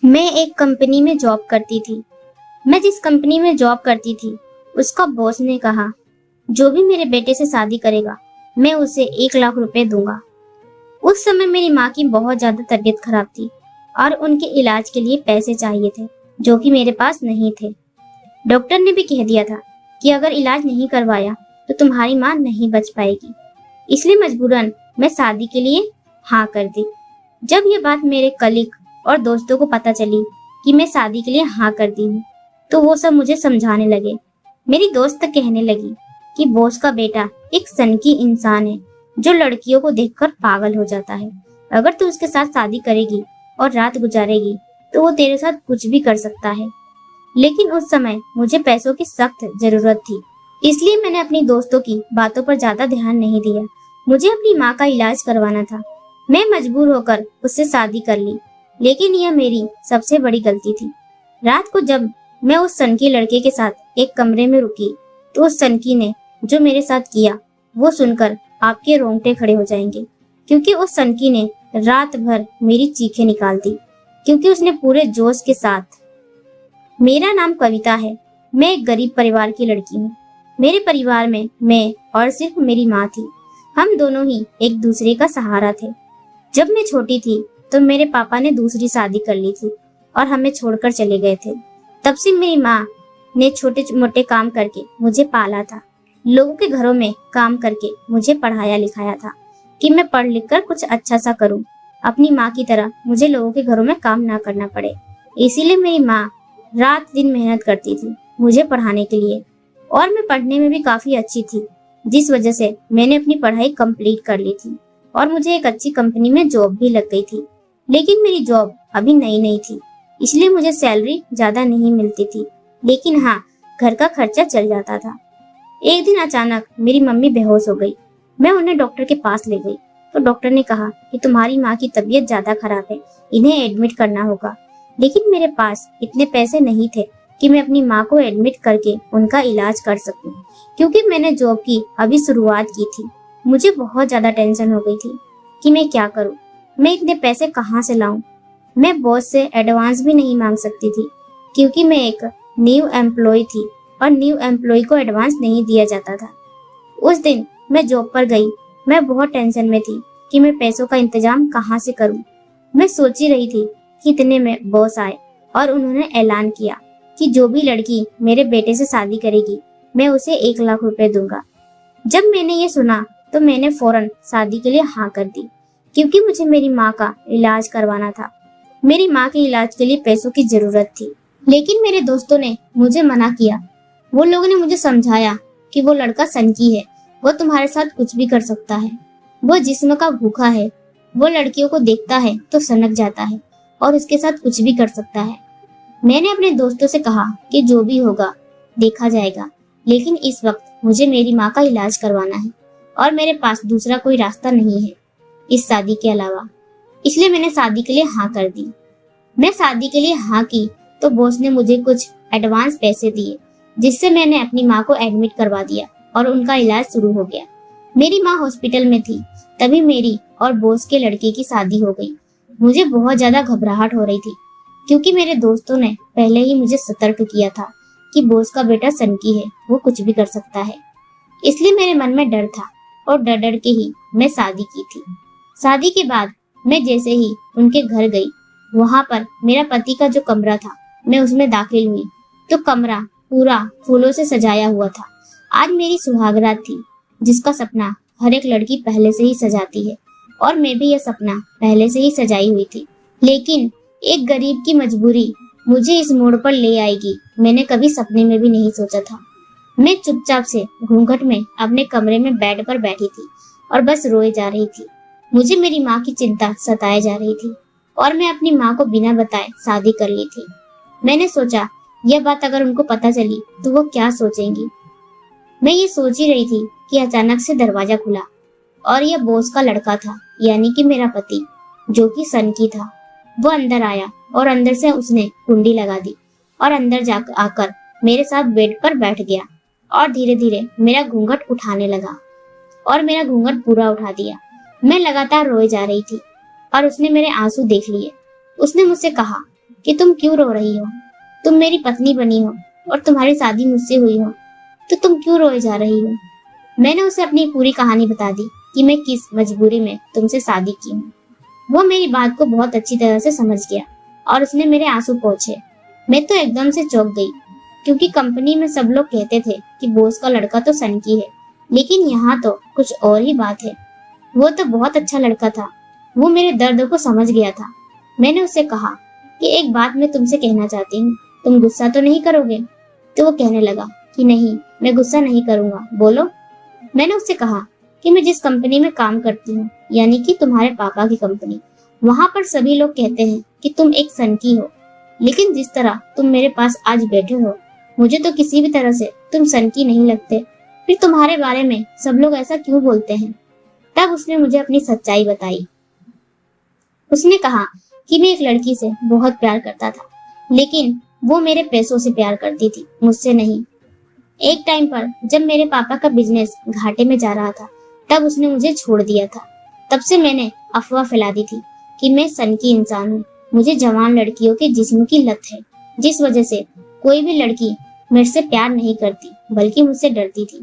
मैं एक कंपनी में जॉब करती थी। मैं जिस कंपनी में जॉब करती थी, उसका बॉस ने कहा, जो भी मेरे बेटे से शादी करेगा, मैं उसे 1 लाख रुपए दूंगा। उस समय मेरी माँ की बहुत ज्यादा तबीयत खराब थी और उनके इलाज के लिए पैसे चाहिए थे, जो कि मेरे पास नहीं थे। डॉक्टर ने भी कह दिया था कि अगर इलाज नहीं करवाया तो तुम्हारी माँ नहीं बच पाएगी। इसलिए मजबूरन मैं शादी के लिए हाँ कर दी। जब ये बात मेरे कलीग और दोस्तों को पता चली कि मैं शादी के लिए हाँ कर दी हूँ, तो वो सब मुझे समझाने लगे। मेरी दोस्त कहने लगी कि बॉस का बेटा एक सनकी इंसान है जो लड़कियों को देखकर पागल हो जाता है। अगर तू उसके साथ शादी करेगी और रात गुजारेगी तो वो तेरे साथ कुछ भी कर सकता है। लेकिन उस समय मुझे पैसों की सख्त जरूरत थी, इसलिए मैंने अपनी दोस्तों की बातों पर ज्यादा ध्यान नहीं दिया। मुझे अपनी माँ का इलाज करवाना था। मैं मजबूर होकर उससे शादी कर ली, लेकिन यह मेरी सबसे बड़ी गलती थी। रात को जब मैं उस सनकी लड़के के साथ एक कमरे में रुकी, तो उस सनकी ने जो मेरे साथ किया वो सुनकर आपके रोंगटे खड़े हो जाएंगे, क्योंकि उस सनकी ने रात भर मेरी चीखें निकाल दी, क्योंकि उसने पूरे जोश के साथ। मेरा नाम कविता है। मैं एक गरीब परिवार की लड़की हूँ। मेरे परिवार में मैं और सिर्फ मेरी माँ थी। हम दोनों ही एक दूसरे का सहारा थे। जब मैं छोटी थी तो मेरे पापा ने दूसरी शादी कर ली थी और हमें छोड़कर चले गए थे। तब से मेरी माँ ने छोटे मोटे काम करके मुझे पाला था। लोगों के घरों में काम करके मुझे पढ़ाया लिखाया था कि मैं पढ़ लिख कर कुछ अच्छा सा करूं। अपनी माँ की तरह मुझे लोगों के घरों में काम ना करना पड़े। इसीलिए मेरी माँ रात दिन मेहनत करती थी मुझे पढ़ाने के लिए, और मैं पढ़ने में भी काफी अच्छी थी, जिस वजह से मैंने अपनी पढ़ाई कंप्लीट कर ली थी और मुझे एक अच्छी कंपनी में जॉब भी लग गई थी। लेकिन मेरी जॉब अभी नई नई थी, इसलिए मुझे सैलरी ज्यादा नहीं मिलती थी, लेकिन हाँ, घर का खर्चा चल जाता था। एक दिन अचानक मेरी मम्मी बेहोश हो गई। मैं उन्हें डॉक्टर के पास ले गई, तो डॉक्टर ने कहा कि तुम्हारी माँ की तबीयत ज्यादा खराब है, इन्हें एडमिट करना होगा। लेकिन मेरे पास इतने पैसे नहीं थे कि मैं अपनी माँ को एडमिट करके उनका इलाज कर सकूं, क्योंकि मैंने जॉब की अभी शुरुआत की थी। मुझे बहुत ज्यादा टेंशन हो गई थी कि मैं क्या करूं, मैं इतने पैसे कहाँ से लाऊं। मैं बॉस से एडवांस भी नहीं मांग सकती थी, क्योंकि मैं एक न्यू एम्प्लॉय थी और न्यू एम्प्लॉय को एडवांस नहीं दिया जाता था। उस दिन मैं जॉब पर गई। मैं बहुत टेंशन में थी कि मैं पैसों का इंतजाम कहाँ से करूं। मैं सोच ही रही थी कि इतने में बॉस आए और उन्होंने ऐलान किया कि जो भी लड़की मेरे बेटे से शादी करेगी, मैं उसे 1 लाख रुपए दूंगा। जब मैंने ये सुना तो मैंने फौरन शादी के लिए हाँ कर दी, क्योंकि मुझे मेरी माँ का इलाज करवाना था। मेरी माँ के इलाज के लिए पैसों की जरूरत थी, लेकिन मेरे दोस्तों ने मुझे मना किया। वो लोगों ने मुझे समझाया कि वो लड़का सनकी है, वो तुम्हारे साथ कुछ भी कर सकता है, वो जिस्म का भूखा है, वो लड़कियों को देखता है तो सनक जाता है और उसके साथ कुछ भी कर सकता है। मैंने अपने दोस्तों से कहा कि जो भी होगा देखा जाएगा, लेकिन इस वक्त मुझे मेरी माँ का इलाज करवाना है और मेरे पास दूसरा कोई रास्ता नहीं है इस शादी के अलावा। इसलिए मैंने शादी के लिए हाँ कर दी। मैं शादी के लिए हाँ की तो बॉस ने मुझे कुछ एडवांस पैसे दिए, जिससे मैंने अपनी माँ को एडमिट करवा दिया और उनका इलाज शुरू हो गया। मेरी माँ हॉस्पिटल में थी, तभी मेरी और बॉस के लड़के की शादी हो गई। मुझे बहुत ज्यादा घबराहट हो रही थी, क्योंकि मेरे दोस्तों ने पहले ही मुझे सतर्क किया था कि बॉस का बेटा सनकी है, वो कुछ भी कर सकता है। इसलिए मेरे मन में डर था और डर डर के ही मैं शादी की थी। शादी के बाद मैं जैसे ही उनके घर गई, वहां पर मेरा पति का जो कमरा था, मैं उसमें दाखिल हुई तो कमरा पूरा फूलों से सजाया हुआ था। आज मेरी सुहागरात थी, जिसका सपना हर एक लड़की पहले से ही सजाती है, और मैं भी यह सपना पहले से ही सजाई हुई थी। लेकिन एक गरीब की मजबूरी मुझे इस मोड़ पर ले आएगी, मैंने कभी सपने में भी नहीं सोचा था। मैं चुपचाप से घूंघट में अपने कमरे में बेड पर बैठी थी और बस रोए जा रही थी। मुझे मेरी माँ की चिंता सताए जा रही थी और मैं अपनी माँ को बिना बताए शादी कर ली थी। मैंने सोचा, यह बात अगर उनको पता चली तो वो क्या सोचेंगी। मैं ये सोच ही रही थी कि अचानक से दरवाजा खुला और यह बॉस का लड़का था, यानी कि मेरा पति, जो कि सनकी था। वो अंदर आया और अंदर से उसने कुंडी लगा दी और अंदर जाकर आकर मेरे साथ बेड पर बैठ गया और धीरे धीरे मेरा घूंघट उठाने लगा और मेरा घूंघट पूरा उठा दिया। मैं लगातार रोए जा रही थी और उसने मेरे आंसू देख लिए। उसने मुझसे कहा कि तुम क्यों रो रही हो? तुम मेरी पत्नी बनी हो और तुम्हारी शादी मुझसे हुई हो, तो तुम क्यों रोए जा रही हो? मैंने उसे अपनी पूरी कहानी बता दी कि मैं किस मजबूरी में तुमसे शादी की हूँ। वो मेरी बात को बहुत अच्छी तरह से समझ गया और उसने मेरे आंसू पोंछे। मैं तो एकदम से चौंक गई, क्योंकि कंपनी में सब लोग कहते थे कि बॉस का लड़का तो सनकी है, लेकिन यहाँ तो कुछ और ही बात है। वो तो बहुत अच्छा लड़का था। वो मेरे दर्द को समझ गया था। मैंने उससे कहा कि एक बात मैं तुमसे कहना चाहती हूँ, तुम गुस्सा तो नहीं करोगे? तो वो कहने लगा कि नहीं, मैं गुस्सा नहीं करूंगा, बोलो। मैंने उससे कहा कि मैं जिस कंपनी में काम करती हूँ, यानी कि तुम्हारे पापा की कंपनी, वहां पर सभी लोग कहते हैं कि तुम एक सनकी हो, लेकिन जिस तरह तुम मेरे पास आज बैठे हो, मुझे तो किसी भी तरह से तुम सनकी नहीं लगते। फिर तुम्हारे बारे में सब लोग ऐसा क्यों बोलते हैं? तब उसने मुझे अपनी सच्चाई बताई। उसने कहा कि मैं एक लड़की से बहुत प्यार करता था, लेकिन वो मेरे पैसों से प्यार करती थी, मुझसे नहीं। एक टाइम पर जब मेरे पापा का बिजनेस घाटे में जा रहा था, तब उसने मुझे छोड़ दिया था। तब से मैंने अफवाह फैला दी थी कि मैं सनकी इंसान हूँ। मुझे जवान लड़कियों के जिस्म की लत है, जिस वजह से कोई भी लड़की मेरे से प्यार नहीं करती, बल्कि मुझसे डरती थी।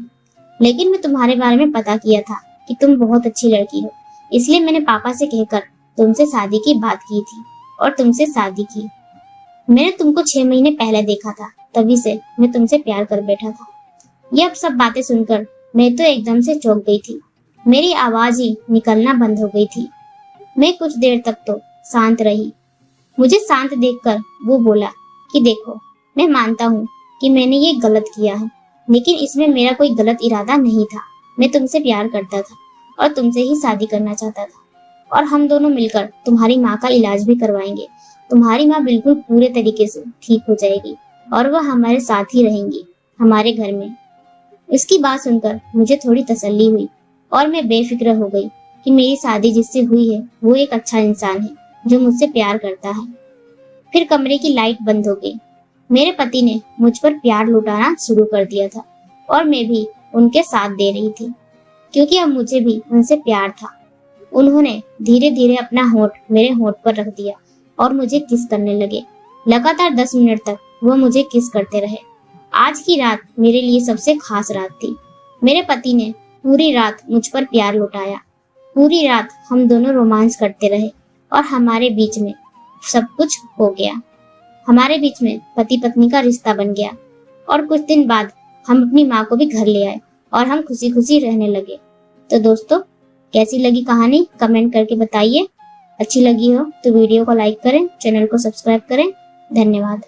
लेकिन मैं तुम्हारे बारे में पता किया था कि तुम बहुत अच्छी लड़की हो, इसलिए मैंने पापा से कहकर तुमसे शादी की बात की थी और तुमसे शादी की। मैंने तुमको 6 महीने पहले देखा था, तभी से मैं तुमसे प्यार कर बैठा था। ये अब सब बातें सुनकर मैं तो एकदम से चौंक गई थी। मेरी आवाज ही निकलना बंद हो गई थी। मैं कुछ देर तक तो शांत रही। मुझे शांत देखकर वो बोला कि देखो, मैं मानता हूँ कि मैंने ये गलत किया है, लेकिन इसमें मेरा कोई गलत इरादा नहीं था। मैं तुमसे प्यार करता था और तुमसे ही शादी करना चाहता था, और हम दोनों मिलकर तुम्हारी माँ का इलाज भी करवाएंगे। तुम्हारी माँ बिल्कुल पूरे तरीके से ठीक हो जाएगी और वह हमारे साथ ही रहेंगी, हमारे घर में। इसकी बात सुनकर मुझे थोड़ी तसल्ली हुई और मैं बेफिक्र हो गई कि मेरी शादी जिससे हुई है वो एक अच्छा इंसान है जो मुझसे प्यार करता है। फिर कमरे की लाइट बंद हो गई। मेरे पति ने मुझ पर प्यार लुटाना शुरू कर दिया था और मैं भी उनके साथ दे रही थी, क्योंकि अब मुझे भी उनसे प्यार था। उन्होंने धीरे धीरे अपना होंठ मेरे होंठ पर रख दिया और मुझे किस करने लगे। लगातार 10 मिनट तक वो मुझे किस करते रहे। आज की रात मेरे लिए सबसे खास रात थी। मेरे पति ने पूरी रात मुझ पर प्यार लुटाया। पूरी रात हम दोनों रोमांस करते रहे और हमारे बीच में सब कुछ हो गया। हमारे बीच में पति पत्नी का रिश्ता बन गया और कुछ दिन बाद हम अपनी माँ को भी घर ले आए और हम खुशी खुशी रहने लगे। तो दोस्तों, कैसी लगी कहानी कमेंट करके बताइए। अच्छी लगी हो तो वीडियो को लाइक करें, चैनल को सब्सक्राइब करें। धन्यवाद।